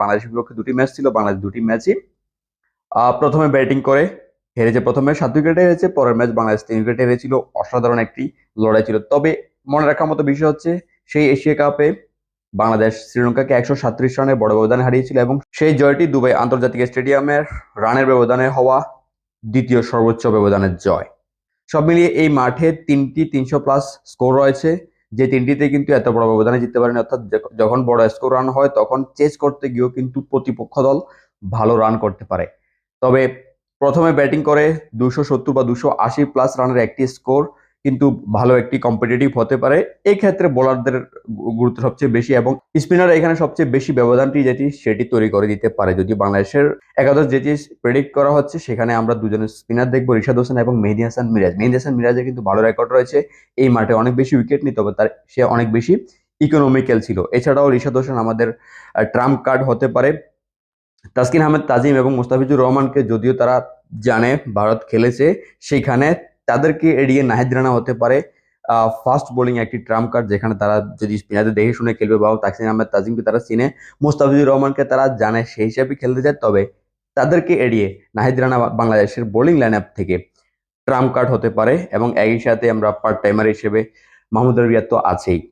বাংলাদেশের বিপক্ষে 2টি ম্যাচ ছিল, বাংলাদেশ 2টি ম্যাচই প্রথমে ব্যাটিং করে হেরেছে, প্রথমে 7 উইকেটে হেরেছে, পরের ম্যাচ বাংলাদেশ 3 উইকেটে হেরেছিল। অসাধারণ একটি লড়াই ছিল। তবে মনে রাখার মতো বিষয় হচ্ছে সেই এশিয়া কাপে বাংলাদেশ শ্রীলঙ্কাকে 137 রানের বড় ব্যবধানে হারিয়েছিল এবং সেই জয়টি দুবাই আন্তর্জাতিক স্টেডিয়ামের রানের ব্যবধানে হওয়া দ্বিতীয় সর্বোচ্চ ব্যবধানের জয়। সব মিলিয়ে এই মাঠে 3টি 300+ স্কোর রয়েছে, যে 3টিতে কিন্তু এত বড় ব্যবধানে জিততে পারেনি। অর্থাৎ যখন বড় স্কোর রান হয় তখন চেস করতে গিয়েও কিন্তু প্রতিপক্ষ দল ভালো রান করতে পারে। তবে প্রথমে ব্যাটিং করে 270 বা 280+ রানের একটি স্কোর কিন্তু ভালো একটি কম্পিটিটিভ হতে পারে। এই ক্ষেত্রে বোলারদের গুরুত্ব সবচেয়ে বেশি এবং স্পিনার এখানে সবচেয়ে বেশি ব্যবধানটি সেটি তৈরি করে দিতে পারে। যদি বাংলাদেশের একাদশ যেটি প্রেডিক্ট করা হচ্ছে, সেখানে আমরা দুজনের স্পিনার দেখবো, রিশাদ হোসেন এবং মেহেদী হাসান মিরাজ। মেহেদী হাসান মিরাজের কিন্তু ভালো রেকর্ড রয়েছে, এই মাঠে অনেক বেশি উইকেট নিতে হবে, সে অনেক বেশি ইকোনমিক্যাল ছিল। এছাড়াও রিশাদ হোসেন আমাদের ট্রাম্প কার্ড হতে পারে। তাসকিন আহমেদ তাজিম এবং মুস্তাফিজুর রহমানকে যদিও তারা জানে ভারত খেলেছে, সেখানে তাদেরকে এড়িয়ে নাহিদ রানা হতে পারে ফাস্ট বোলিং একটি ট্রাম্প কার্ড, যেখানে তারা যদি স্পিনারদের দেখে শুনে খেলবে বা তাসকিন আহমেদ তাজিমকে তারা চিনে, মুস্তাফিজুর রহমানকে তারা জানে, সেই হিসাবে খেলতে যায়। তবে তাদেরকে এড়িয়ে নাহিদ রানা বাংলাদেশের বোলিং লাইন আপ থেকে ট্রাম্প কার্ড হতে পারে এবং একই সাথে আমরা পার্ট টাইমার হিসেবে মাহমুদুর রিয়াদ তো আছেই।